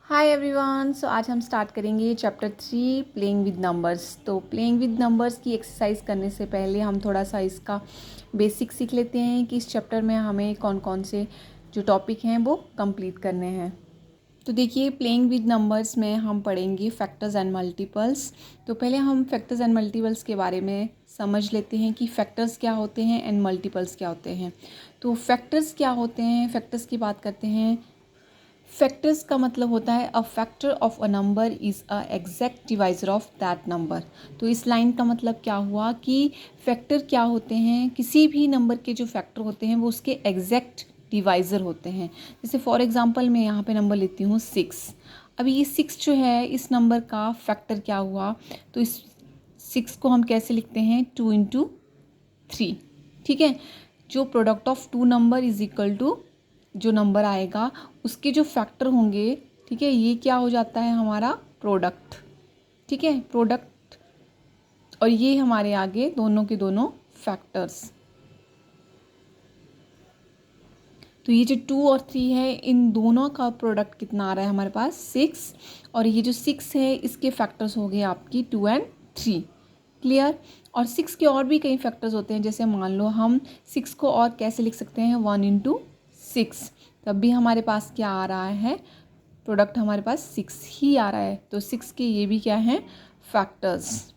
Hi everyone. सो आज हम start करेंगे चैप्टर 3 प्लेइंग विद नंबर्स। तो प्लेइंग विद नंबर्स की एक्सरसाइज करने से पहले हम थोड़ा सा इसका बेसिक सीख लेते हैं कि इस चैप्टर में हमें कौन कौन से जो टॉपिक हैं वो कंप्लीट करने हैं। तो देखिए, प्लेइंग विद नंबर्स में हम पढ़ेंगे फैक्टर्स एंड मल्टीपल्स। तो पहले हम फैक्टर्स एंड मल्टीपल्स के बारे में समझ लेते हैं कि फैक्टर्स क्या होते हैं एंड मल्टीपल्स क्या होते हैं। तो फैक्टर्स क्या होते हैं, फैक्टर्स की बात करते हैं। फैक्टर्स का मतलब होता है a factor of a number is a exact divisor of that number. तो इस लाइन का मतलब क्या हुआ कि फैक्टर क्या होते हैं, किसी भी नंबर के जो फैक्टर होते हैं वो उसके एग्जैक्ट डिवाइज़र होते हैं। जैसे फॉर एग्जांपल मैं यहाँ पे नंबर लेती हूँ 6। अभी ये 6 जो है इस नंबर का फैक्टर क्या हुआ, तो इस 6 को हम कैसे लिखते हैं 2 इंटू 3। ठीक है, जो product of two number is equal to जो नंबर आएगा उसके जो फैक्टर होंगे, ठीक है, ये क्या हो जाता है हमारा प्रोडक्ट। ठीक है, प्रोडक्ट, और ये हमारे आगे दोनों के दोनों फैक्टर्स। तो ये जो 2 और 3 है इन दोनों का प्रोडक्ट कितना आ रहा है हमारे पास 6, और ये जो 6 है इसके फैक्टर्स हो गए आपकी 2 एंड 3। क्लियर। और 6 के और भी कई फैक्टर्स होते हैं, जैसे मान लो हम 6 को और कैसे लिख सकते हैं 1 इंटू 6, तब भी हमारे पास क्या आ रहा है, प्रोडक्ट हमारे पास 6 ही आ रहा है। तो 6 के ये भी क्या हैं फैक्टर्स।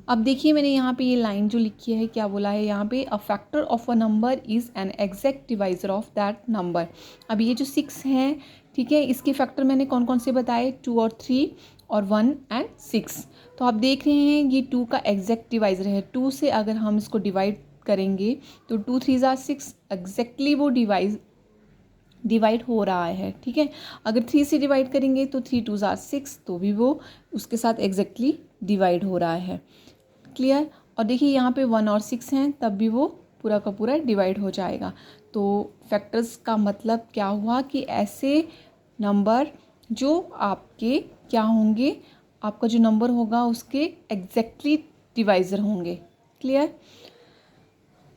अब देखिए मैंने यहाँ पे ये लाइन जो लिखी है क्या बोला है यहाँ पे, a factor of a number is an exact divisor of that number. अब ये जो 6 है, ठीक है, इसके फैक्टर मैंने कौन कौन से बताए 2 और 3 और 1 एंड 6। तो आप देख रहे हैं ये 2 का एग्जैक्ट डिवाइज़र है। 2 से अगर हम इसको डिवाइड करेंगे तो 2 3 ज़ा 6, एग्जैक्टली वो डिवाइड हो रहा है। ठीक है, अगर 3 से डिवाइड करेंगे तो 3 2 ज़ा 6, तो भी वो उसके साथ एग्जैक्टली डिवाइड हो रहा है। क्लियर। और देखिए यहाँ पे 1 और 6 हैं, तब भी वो पूरा का पूरा डिवाइड हो जाएगा। तो फैक्टर्स का मतलब क्या हुआ कि ऐसे नंबर जो आपके क्या होंगे, आपका जो नंबर होगा उसके एग्जैक्टली डिवाइज़र होंगे। क्लियर।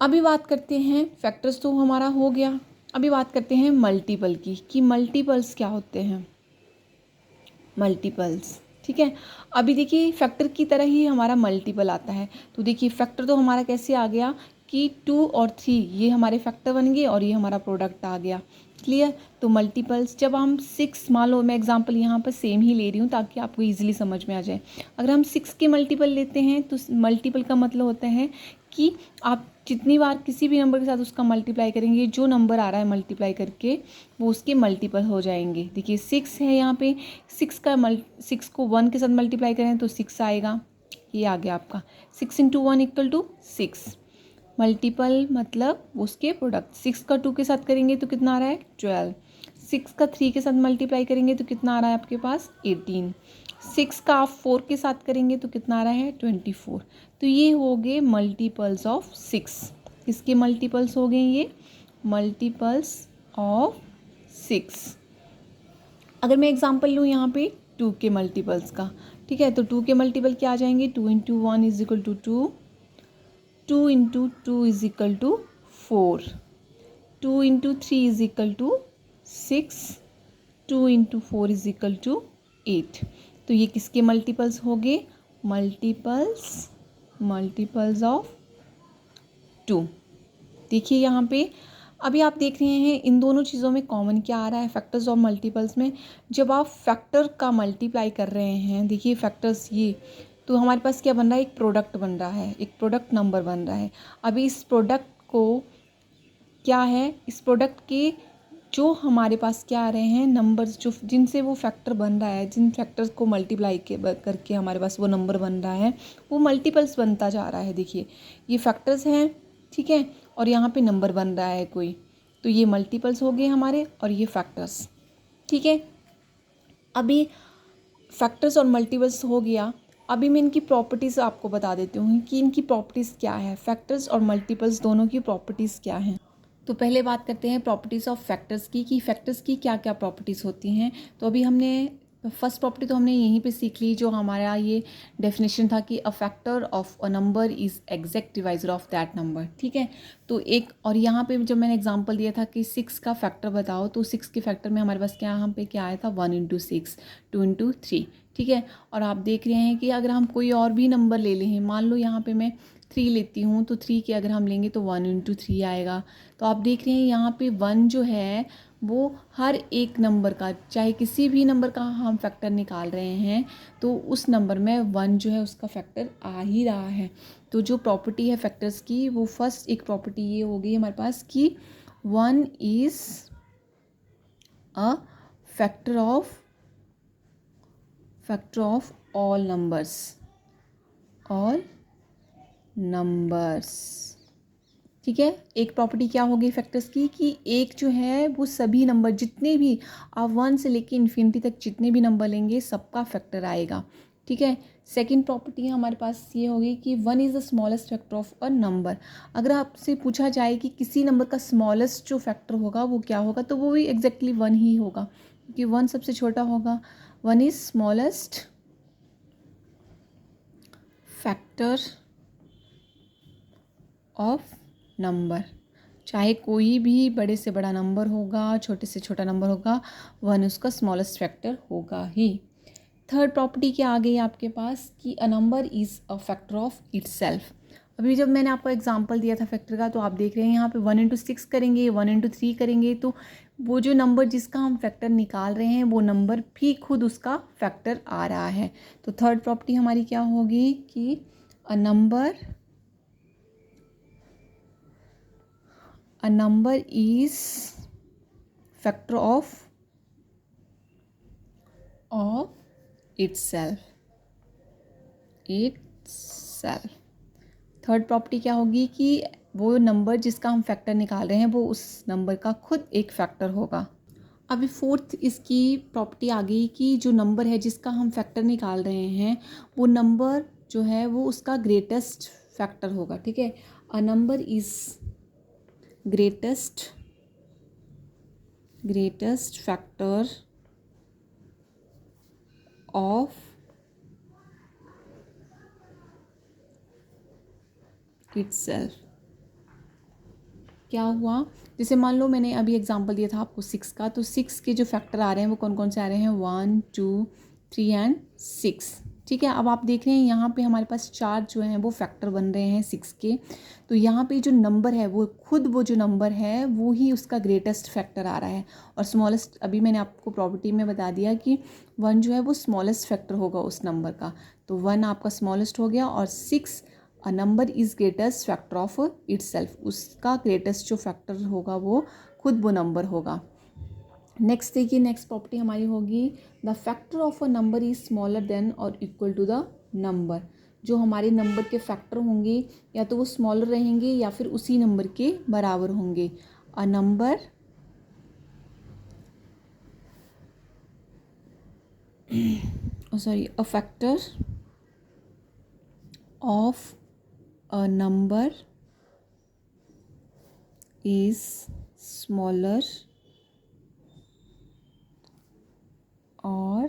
अभी बात करते हैं, फैक्टर्स तो हमारा हो गया, अभी बात करते हैं मल्टीपल की कि मल्टीपल्स क्या होते हैं। मल्टीपल्स, ठीक है। अभी देखिए फैक्टर की तरह ही हमारा मल्टीपल आता है। तो देखिए फैक्टर तो हमारा कैसे आ गया कि 2 और 3 ये हमारे फैक्टर बन गए और ये हमारा प्रोडक्ट आ गया। क्लियर। तो मल्टीपल्स जब हम 6, मान लो मैं एग्जांपल यहाँ पर सेम ही ले रही हूँ ताकि आपको इजीली समझ में आ जाए। अगर हम 6 के मल्टीपल लेते हैं तो मल्टीपल का मतलब होता है कि आप जितनी बार किसी भी नंबर के साथ उसका मल्टीप्लाई करेंगे, जो नंबर आ रहा है मल्टीप्लाई करके वो उसके मल्टीपल हो जाएंगे। देखिए 6 है यहाँ पे, 6 को 1 के साथ मल्टीप्लाई करें तो 6 आएगा, ये आ गया आपका 6 इंटू 1 इक्वल टू 6। मल्टीपल मतलब उसके प्रोडक्ट। 6 का 2 के साथ करेंगे तो कितना आ रहा है 12। 6 का 3 के साथ मल्टीप्लाई करेंगे तो कितना आ रहा है आपके पास 18। 6 का आप 4 के साथ करेंगे तो कितना आ रहा है 24। तो ये हो गए मल्टीपल्स ऑफ 6। किसके मल्टीपल्स हो गए ये, मल्टीपल्स ऑफ 6। अगर मैं एग्जांपल लूँ यहाँ पे 2 के मल्टीपल्स का, ठीक है, तो 2 के मल्टीपल क्या आ जाएंगे 2 into 1 is equal to 2, 2 into 2 is equal to 4, 2 into 3 is equal to 6, 2 into 4 is equal to 8। तो ये किसके मल्टीपल्स हो गए, मल्टीपल्स ऑफ 2। देखिए यहाँ पे अभी आप देख रहे हैं इन दोनों चीज़ों में कॉमन क्या आ रहा है फैक्टर्स और मल्टीपल्स में। जब आप फैक्टर का मल्टीप्लाई कर रहे हैं, देखिए फैक्टर्स ये, तो हमारे पास क्या बन रहा है, एक प्रोडक्ट बन रहा है, एक प्रोडक्ट नंबर बन रहा है। अभी इस प्रोडक्ट को क्या है, इस प्रोडक्ट के जो हमारे पास क्या आ रहे हैं नंबर्स, जो जिनसे वो फैक्टर बन रहा है, जिन फैक्टर्स को मल्टीप्लाई करके हमारे पास वो नंबर बन रहा है, वो मल्टीपल्स बनता जा रहा है। देखिए ये फैक्टर्स हैं, ठीक है, और यहाँ पे नंबर बन रहा है कोई, तो ये मल्टीपल्स हो गए हमारे और ये फैक्टर्स। ठीक है, अभी फैक्टर्स और मल्टीपल्स हो गया। अभी मैं इनकी प्रॉपर्टीज़ आपको बता देती हूँ कि इनकी प्रॉपर्टीज़ क्या है, फैक्टर्स और मल्टीपल्स दोनों की प्रॉपर्टीज़ क्या हैं। तो पहले बात करते हैं प्रॉपर्टीज़ ऑफ फैक्टर्स की कि फैक्टर्स की क्या क्या प्रॉपर्टीज़ होती हैं। तो अभी हमने फर्स्ट प्रॉपर्टी तो हमने यहीं पे सीख ली, जो हमारा ये डेफिनेशन था कि a factor of a number is exact divisor of that number, ठीक है। तो एक और यहाँ पे जब मैंने एग्जांपल दिया था कि 6 का फैक्टर बताओ, तो 6 के फैक्टर में हमारे पास क्या यहाँ पे क्या आया था, 1 इंटू 6, 2 इंटू 3, ठीक है। और आप देख रहे हैं कि अगर हम कोई और भी नंबर ले लें, मान लो यहाँ पे मैं 3 लेती हूँ, तो 3 के अगर हम लेंगे तो 1 इंटू 3 आएगा। तो आप देख रहे हैं यहाँ पे 1 जो है वो हर एक नंबर का, चाहे किसी भी नंबर का हम फैक्टर निकाल रहे हैं तो उस नंबर में 1 जो है उसका फैक्टर आ ही रहा है। तो जो प्रॉपर्टी है फैक्टर्स की, वो फर्स्ट एक प्रॉपर्टी ये हो गई हमारे पास कि 1 is a factor of all numbers, ठीक है। एक प्रॉपर्टी क्या होगी फैक्टर्स की कि एक जो है वो सभी नंबर, जितने भी आप 1 से लेके इन्फिनिटी तक जितने भी नंबर लेंगे सबका फैक्टर आएगा, ठीक है। सेकंड प्रॉपर्टी हमारे पास ये होगी कि 1 is the smallest factor of a number. अगर आपसे पूछा जाए कि किसी नंबर का स्मॉलेस्ट जो फैक्टर होगा वो क्या होगा, तो वो भी एग्जैक्टली 1 ही होगा, क्योंकि 1 सबसे छोटा होगा। 1 is smallest factor of number, चाहे कोई भी बड़े से बड़ा नंबर होगा, छोटे से छोटा नंबर होगा, 1 उसका स्मॉलेस्ट फैक्टर होगा ही। थर्ड प्रॉपर्टी क्या आ गई आपके पास कि a number is a factor of itself. अभी जब मैंने आपको एग्जांपल दिया था फैक्टर का, तो आप देख रहे हैं यहाँ पे 1 इंटू 6 करेंगे, 1 इंटू 3 करेंगे, तो वो जो नंबर जिसका हम फैक्टर निकाल रहे हैं वो नंबर भी खुद उसका फैक्टर आ रहा है। तो थर्ड प्रॉपर्टी हमारी क्या होगी कि a number is factor of itself। Third property क्या होगी कि वो नंबर जिसका हम फैक्टर निकाल रहे हैं वो उस नंबर का खुद एक फैक्टर होगा। अभी फोर्थ इसकी प्रॉपर्टी आ गई कि जो नंबर है जिसका हम फैक्टर निकाल रहे हैं वो नंबर जो है वो उसका ग्रेटेस्ट फैक्टर होगा, ठीक है। A number is greatest factor of itself। क्या हुआ, जैसे मान लो मैंने अभी एग्जांपल दिया था आपको 6 का, तो 6 के जो फैक्टर आ रहे हैं वो कौन कौन से आ रहे हैं, 1 2 3 एंड 6, ठीक है। अब आप देख रहे हैं यहाँ पे हमारे पास 4 जो हैं वो फैक्टर बन रहे हैं 6 के। तो यहाँ पे जो नंबर है वो खुद वो जो नंबर है वो ही उसका ग्रेटेस्ट फैक्टर आ रहा है। और स्मॉलेस्ट, अभी मैंने आपको प्रॉपर्टी में बता दिया कि 1 जो है वो स्मॉलेस्ट फैक्टर होगा उस नंबर का। तो 1 आपका स्मॉलेस्ट हो गया, और 6 a number is greatest factor of itself, उसका ग्रेटेस्ट जो फैक्टर होगा वो खुद वो नंबर होगा। नेक्स्ट देखिए, नेक्स्ट प्रॉपर्टी हमारी होगी the factor of a number is smaller than और इक्वल टू द नंबर। जो हमारे नंबर के फैक्टर होंगे या तो वो स्मॉलर रहेंगे या फिर उसी नंबर के बराबर होंगे। A number a factor of a number is smaller or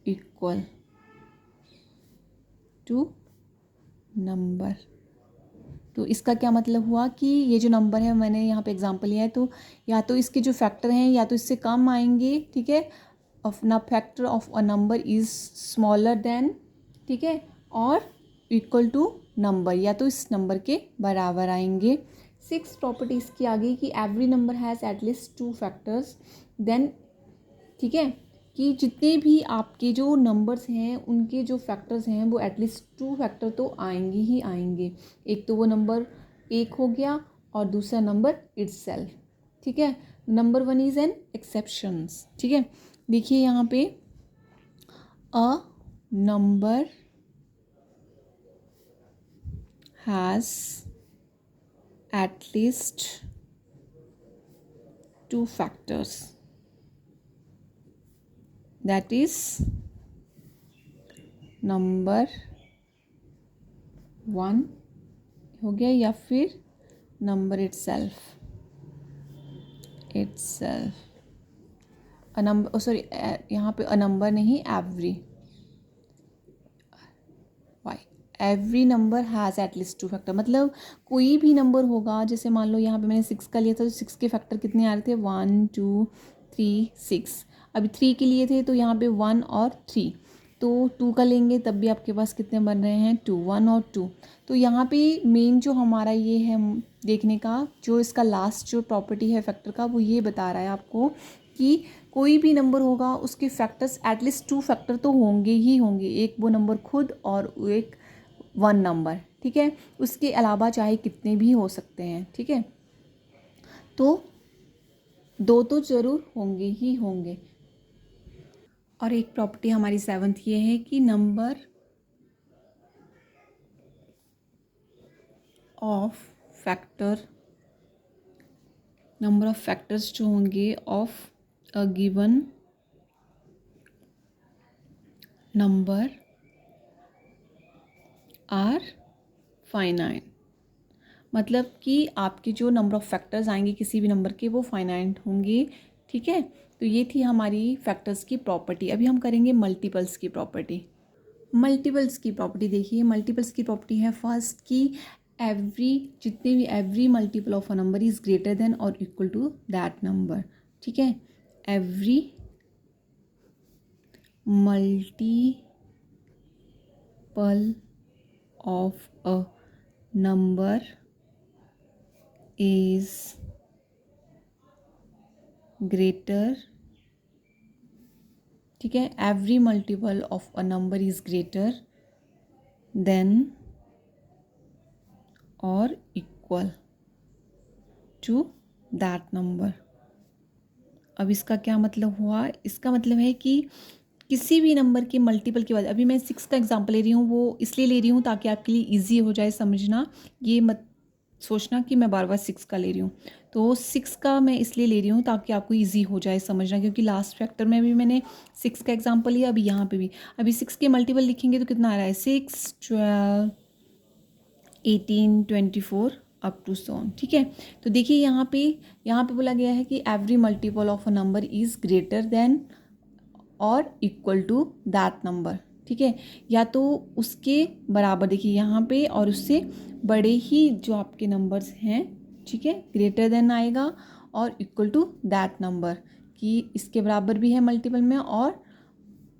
equal to number. तो इसका क्या मतलब हुआ कि ये जो नंबर है, मैंने यहाँ पे एग्जांपल लिया है, तो या तो इसके जो फैक्टर हैं या तो इससे कम आएंगे, ठीक है, ऑफ ना factor of a number is smaller than, ठीक है, और इक्वल टू नंबर, या तो इस नंबर के बराबर आएंगे। 6 प्रॉपर्टीज़ की आ गई कि every number has at least 2 factors then, ठीक है, कि जितने भी आपके जो नंबर्स हैं उनके जो फैक्टर्स हैं वो एटलीस्ट 2 फैक्टर तो आएंगे ही आएंगे। एक तो वो नंबर 1 हो गया और दूसरा नंबर इटसेल्फ, ठीक है। नंबर 1 इज़ एन एक्सेप्शंस, ठीक है। देखिए यहाँ पे a number has at least 2 factors, that is number 1 हो गया या फिर number itself. A number, sorry यहाँ पे अ नंबर नहीं, every, why, every number has at least 2 factor. मतलब कोई भी नंबर होगा, जैसे मान लो यहाँ पे मैंने 6 का लिया था, तो 6 के फैक्टर कितने आ रहे थे, 1 2 3 6। अभी 3 के लिए थे तो यहाँ पे 1 और 3, तो 2 का लेंगे तब भी आपके पास कितने बन रहे हैं, 2, 1 और 2। तो यहाँ पे मेन जो हमारा ये है देखने का, जो इसका लास्ट जो प्रॉपर्टी है फैक्टर का, वो ये बता रहा है आपको कि कोई भी नंबर होगा उसके फैक्टर्स एटलीस्ट 2 फैक्टर तो होंगे ही होंगे, एक वो नंबर खुद और एक 1 नंबर, ठीक है। उसके अलावा चाहे कितने भी हो सकते हैं, ठीक है। तो 2 तो ज़रूर होंगे ही होंगे। और एक प्रॉपर्टी हमारी 7th ये है कि नंबर ऑफ फैक्टर्स जो होंगे of a given number are finite. मतलब कि आपके जो नंबर ऑफ़ फैक्टर्स आएंगे किसी भी नंबर के, वो फाइनाइट होंगे, ठीक है। तो ये थी हमारी फैक्टर्स की प्रॉपर्टी। अभी हम करेंगे मल्टीपल्स की प्रॉपर्टी। मल्टीपल्स की प्रॉपर्टी देखिए, मल्टीपल्स की प्रॉपर्टी है फर्स्ट कि every multiple of a number is greater than और इक्वल टू दैट नंबर, ठीक है। Every multiple of a number is greater, ठीक है, every multiple of a number is greater than और इक्वल टू दैट नंबर। अब इसका क्या मतलब हुआ, इसका मतलब है कि किसी भी नंबर के मल्टीपल के बाद, अभी मैं 6 का एग्जांपल ले रही हूँ, वो इसलिए ले रही हूँ ताकि आपके लिए इजी हो जाए समझना, ये मत सोचना कि मैं बार बार 6 का ले रही हूँ। तो 6 का मैं इसलिए ले रही हूँ ताकि आपको इजी हो जाए समझना, क्योंकि लास्ट फैक्टर में भी मैंने 6 का एग्जांपल लिया, अभी यहाँ पे भी। अभी 6 के मल्टीपल लिखेंगे तो कितना आ रहा है, 6 12 18 24 अप टू सो ऑन, ठीक है। तो देखिए यहाँ पे बोला गया है कि every multiple of a number is greater than और इक्वल टू दैट नंबर, ठीक है। या तो उसके बराबर, देखिए यहाँ पे, और उससे बड़े ही जो आपके नंबर्स हैं, ठीक है, ग्रेटर देन आएगा और इक्वल टू दैट नंबर, कि इसके बराबर भी है मल्टीपल में और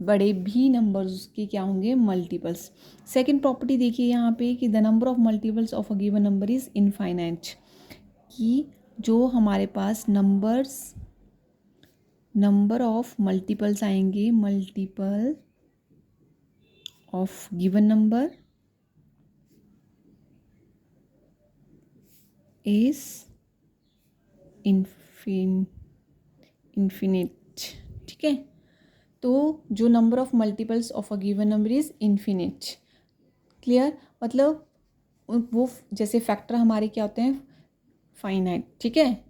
बड़े भी नंबर्स उसके क्या होंगे, मल्टीपल्स। सेकंड प्रॉपर्टी देखिए यहाँ पे कि the number of multiples of a given number is infinite, कि जो हमारे पास नंबर ऑफ मल्टीपल्स आएंगे, multiple of given number is infinite, ठीक है। तो जो number of multiples of a given number is infinite, clear. मतलब वो जैसे फैक्टर हमारे क्या होते हैं, फाइनाइट, ठीक है।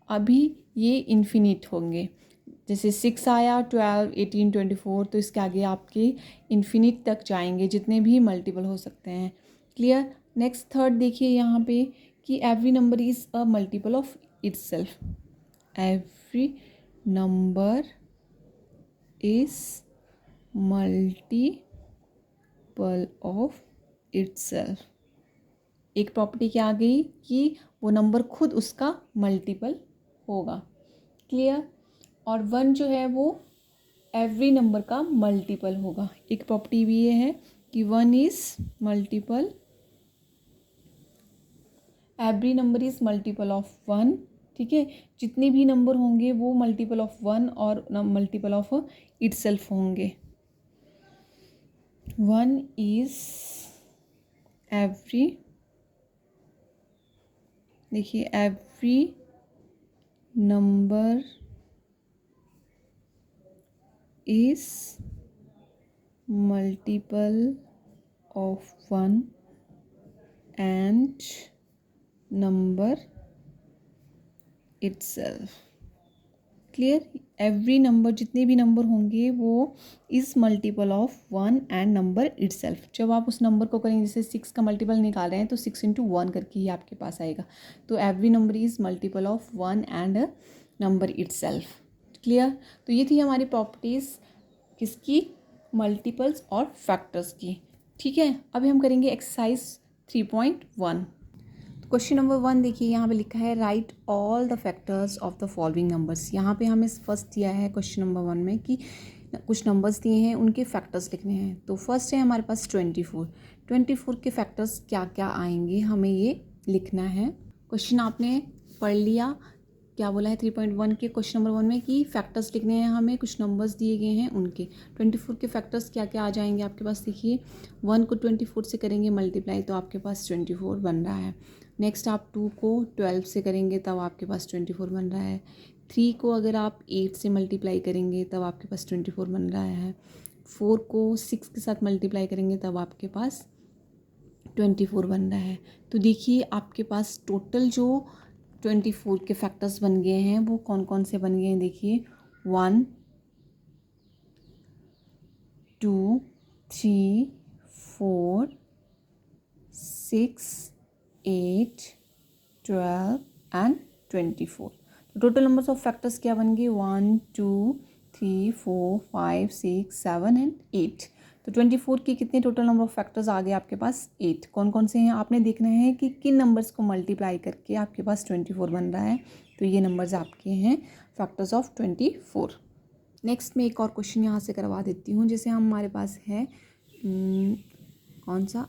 अभी ये इन्फिनिट होंगे, जैसे 6 आया, 12 18 24, तो इसके आगे आपके इन्फिनिट तक जाएंगे, जितने भी मल्टीपल हो सकते हैं, क्लियर। नेक्स्ट थर्ड देखिए यहाँ पे कि every number is a multiple of itself, every number is multiple of itself. एक प्रॉपर्टी क्या आ गई कि वो नंबर खुद उसका मल्टीपल होगा, क्लियर। और 1 जो है वो एवरी नंबर का मल्टीपल होगा। एक प्रॉपर्टी भी ये है कि 1 is multiple, every number is multiple of 1, ठीक है। जितने भी नंबर होंगे वो मल्टीपल ऑफ 1 और मल्टीपल ऑफ इटसेल्फ होंगे। 1 इज़ एवरी, देखिए every number is multiple of 1 and number itself, clear. Every number, जितने भी नंबर होंगे वो is multiple of 1 and number itself. जब आप उस नंबर को करेंगे, जैसे 6 का मल्टीपल निकाल रहे हैं तो 6 × 1 करके ही आपके पास आएगा। तो every number is multiple of 1 and number itself, clear. तो ये थी हमारी प्रॉपर्टीज़ किसकी, मल्टीपल्स और फैक्टर्स की। ठीक है, अभी हम करेंगे एक्सरसाइज 3.1। क्वेश्चन नंबर 1 देखिए, यहाँ पे लिखा है right all the factors of the following numbers. यहाँ पे हमें फर्स्ट दिया है क्वेश्चन नंबर 1 में कि कुछ नंबर्स दिए हैं, उनके फैक्टर्स लिखने हैं। तो फर्स्ट है हमारे पास 24 के फैक्टर्स क्या क्या आएंगे हमें ये लिखना है। क्वेश्चन आपने पढ़ लिया, क्या बोला है 3.1 के क्वेश्चन नंबर 1 में कि फैक्टर्स लिखने हैं हमें, कुछ नंबर्स दिए गए हैं उनके। 24 के फैक्टर्स क्या क्या आ जाएंगे आपके पास, देखिए 1 को 24 से करेंगे मल्टीप्लाई तो आपके पास 24 बन रहा है। नेक्स्ट आप 2 को 12 से करेंगे तब आपके पास 24 बन रहा है। 3 को अगर आप 8 से मल्टीप्लाई करेंगे तब आपके पास 24 बन रहा है। 4 को 6 के साथ मल्टीप्लाई करेंगे तब आपके पास 24 बन रहा है। तो देखिए आपके पास टोटल जो 24 के फैक्टर्स बन गए हैं वो कौन कौन से बन गए हैं, देखिए 1 2 3 4 6 8 12 एंड 24। तो टोटल नंबर्स ऑफ फैक्टर्स क्या बन गए, 1 2 3 4 5 6 7 एंड 8। तो 24 के कितने टोटल नंबर ऑफ फैक्टर्स आ गए आपके पास, 8। कौन कौन से हैं आपने देखना है कि किन नंबर्स को मल्टीप्लाई करके आपके पास 24 बन रहा है। तो ये नंबर्स आपके हैं फैक्टर्स ऑफ 24। नेक्स्ट मैं एक और क्वेश्चन यहाँ से करवा देती हूँ। जैसे हमारे पास है कौन सा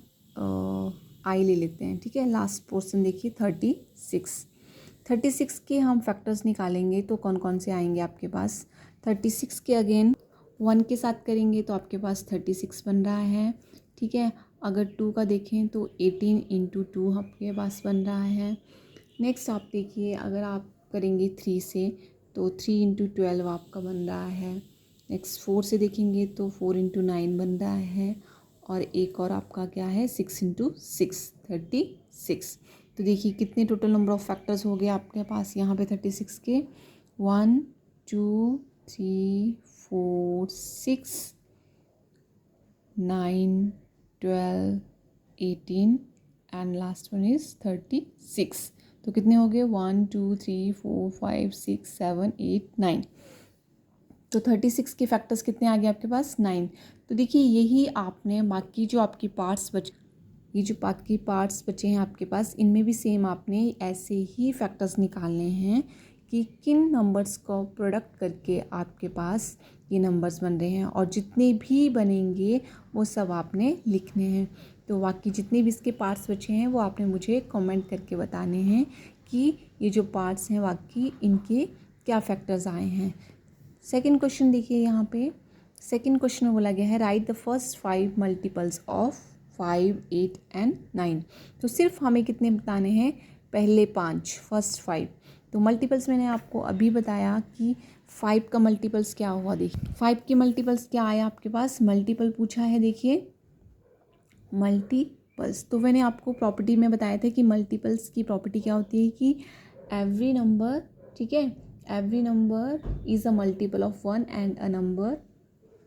आई ले लेते हैं, ठीक है। लास्ट पोर्शन देखिए 36 के हम फैक्टर्स निकालेंगे तो कौन कौन से आएंगे आपके पास। 36 के अगेन 1 के साथ करेंगे तो आपके पास 36 बन रहा है, ठीक है। अगर 2 का देखें तो 18 इंटू 2 आपके पास बन रहा है। नेक्स्ट आप देखिए अगर आप करेंगे 3 से तो 3 इंटू 12 आपका बन रहा है। नेक्स्ट 4 से देखेंगे तो 4 इंटू 9 बन रहा है। और एक और आपका क्या है 6 इंटू 6 36। तो देखिए कितने टोटल नंबर ऑफ फैक्टर्स हो गए आपके पास यहाँ पे 36 के, 1 2 3 4 6 9 12 18 एंड लास्ट वन इज़ 36। तो कितने हो गए 1 2 3 4 5 6 7 8 9। तो 36 के फैक्टर्स कितने आ गए आपके पास, 9। तो देखिए यही आपने बाकी जो आपकी पार्ट्स ये जो बाकी पार्ट्स बचे हैं आपके पास, इनमें भी सेम आपने ऐसे ही फैक्टर्स निकालने हैं कि किन नंबर्स को प्रोडक्ट करके आपके पास ये नंबर्स बन रहे हैं। और जितने भी बनेंगे वो सब आपने लिखने हैं। तो बाकी जितने भी इसके पार्ट्स बचे हैं वो आपने मुझे कमेंट करके बताने हैं कि ये जो पार्ट्स हैं बाकी इनके क्या फैक्टर्स आए हैं। सेकंड क्वेश्चन देखिए, यहाँ पे सेकंड क्वेश्चन में बोला गया है right the first 5 multiples of 5 8 and 9। तो सिर्फ हमें कितने बताने हैं, पहले 5, फर्स्ट 5। तो मल्टीपल्स मैंने आपको अभी बताया कि 5 का मल्टीपल्स क्या हुआ। देखिए 5 के मल्टीपल्स क्या आया आपके पास, मल्टीपल पूछा है। देखिए मल्टीपल्स, तो मैंने आपको प्रॉपर्टी में बताया था कि मल्टीपल्स की प्रॉपर्टी क्या होती है कि एवरी नंबर, ठीक है, every number is a multiple of 1 and a number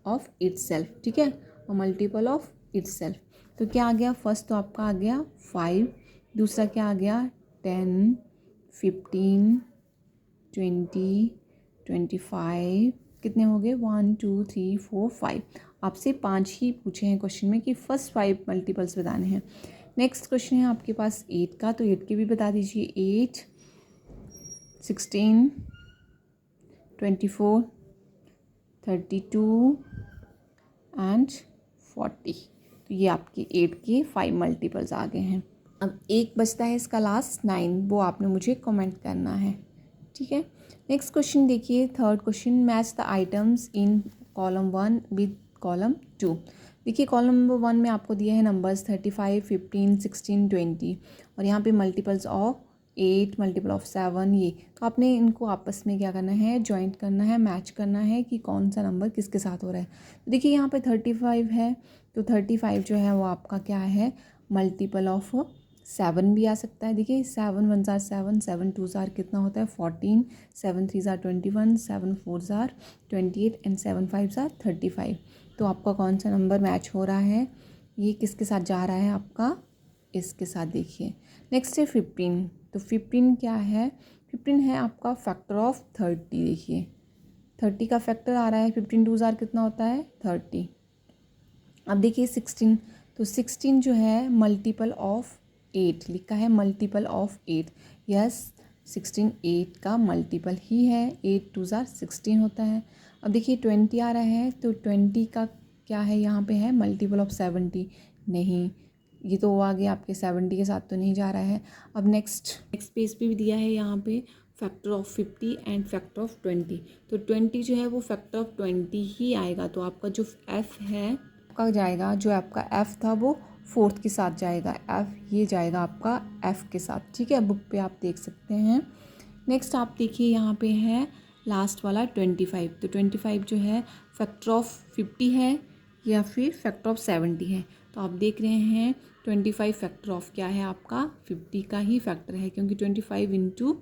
of itself, ठीक है, अ मल्टीपल ऑफ इटसेल्फ। तो क्या आ गया, फर्स्ट तो आपका आ गया 5, दूसरा क्या आ गया 10 15 20 25, कितने हो गए 1 2 3 4 5। आपसे 5 ही पूछे हैं क्वेश्चन में कि फर्स्ट 5 मल्टीपल्स बताने हैं। नेक्स्ट क्वेश्चन है आपके पास 8 का, तो 8 के भी बता दीजिए। 8 16 24 32 एंड 40। तो ये आपके 8 के 5 मल्टीपल्स आ गए हैं। अब एक बचता है इसका लास्ट 9, वो आपने मुझे कमेंट करना है, ठीक है। नेक्स्ट क्वेश्चन देखिए, third question, match the items in column 1 with column 2। देखिए कॉलम नंबर 1 में आपको दिया है नंबर्स 35 15 16 20 और यहाँ पे मल्टीपल्स ऑफ 8 मल्टीपल ऑफ 7 ये। तो आपने इनको आपस में क्या करना है, जॉइंट करना है, मैच करना है कि कौन सा नंबर किसके साथ हो रहा है। तो देखिए यहाँ पे 35 है, तो 35 जो है वो आपका क्या है, मल्टीपल ऑफ 7 भी आ सकता है। देखिए 7 1 ज़ार 7, 7 2 ज़ार कितना होता है 14, 7 3 ज़ार 21, 7 4 ज़ार 28 एंड 7 5 ज़ार 35। तो आपका कौन सा नंबर मैच हो रहा है, ये किसके साथ जा रहा है आपका, इसके साथ। देखिए नेक्स्ट है 15, तो 15 क्या है, 15 है आपका फैक्टर ऑफ 30। देखिए 30 का फैक्टर आ रहा है, 15 टू ज़ार कितना होता है 30। अब देखिए 16, तो 16 जो है मल्टीपल ऑफ 8 लिखा है, मल्टीपल ऑफ 8। यस 16 8 का मल्टीपल ही है, 8 टू ज़ार 16 होता है। अब देखिए 20 आ रहा है, तो 20 का क्या है यहाँ पे है मल्टीपल ऑफ 70, नहीं ये तो आ गया आपके 70 के साथ तो नहीं जा रहा है। अब नेक्स्ट पेज पे भी दिया है यहाँ पे factor of 50 and factor of 20, तो 20 जो है वो फैक्टर ऑफ 20 ही आएगा, तो आपका जो f है आपका जाएगा, जो आपका f था वो 4th के साथ जाएगा, f ये जाएगा आपका f के साथ, ठीक है। बुक पे आप देख सकते हैं। नेक्स्ट आप देखिए यहाँ पे है लास्ट वाला 25, तो 25 जो है फैक्टर ऑफ 50 है या फिर फैक्टर ऑफ 70 है, तो आप देख रहे हैं 25 फैक्टर ऑफ क्या है आपका 50 का ही फैक्टर है, क्योंकि 25 इंटू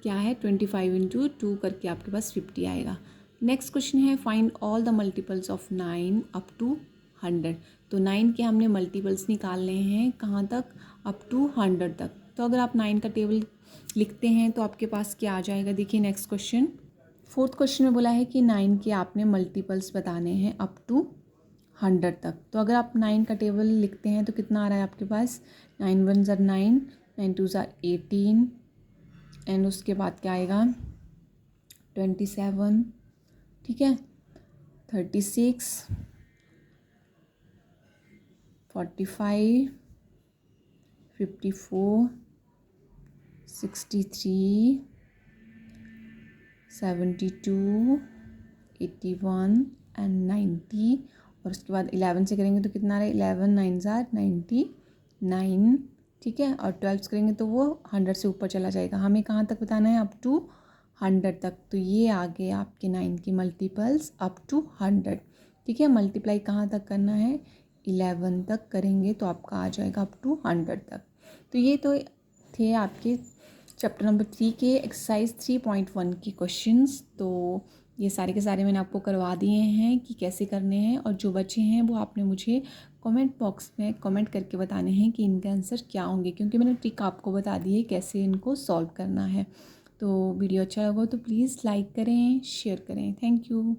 क्या है 25 इंटू 2 करके आपके पास 50 आएगा। नेक्स्ट क्वेश्चन है find all the multiples of 9 up to 100, तो 9 के हमने मल्टीपल्स निकालने हैं कहाँ तक, अप टू 100 तक। तो अगर आप 9 का टेबल लिखते हैं तो आपके पास क्या आ जाएगा, देखिए नेक्स्ट क्वेश्चन 4th क्वेश्चन में बोला है कि 9 के आपने मल्टीपल्स बताने हैं अप टू 100 तक। तो अगर आप 9 का टेबल लिखते हैं तो कितना आ रहा है आपके पास, 9 1 ज़ार 9, 9 2 ज़ार 18 एंड उसके बाद क्या आएगा 27, ठीक है, 36, 45, 54, 63, 72, 81 एंड 90, और उसके बाद 11 से करेंगे तो कितना रहे 11 9 ज़ार 99, ठीक है, और 12 से करेंगे तो वो 100 से ऊपर चला जाएगा। हमें कहाँ तक बताना है, अप टू 100 तक, तो ये आ गए आपके 9 की मल्टीपल्स अप टू 100, ठीक है। मल्टीप्लाई कहाँ तक करना है 11 तक करेंगे तो आपका आ जाएगा अप टू 100 तक। तो ये तो थे आपके चैप्टर नंबर 3 के एक्सरसाइज 3.1 की क्वेश्चंस। तो ये सारे के सारे मैंने आपको करवा दिए हैं कि कैसे करने हैं, और जो बचे हैं वो आपने मुझे कमेंट बॉक्स में कमेंट करके बताने हैं कि इनके आंसर क्या होंगे, क्योंकि मैंने ट्रिक आपको बता दी है कैसे इनको सॉल्व करना है। तो वीडियो अच्छा लगा तो प्लीज़ लाइक करें, शेयर करें। Thank you.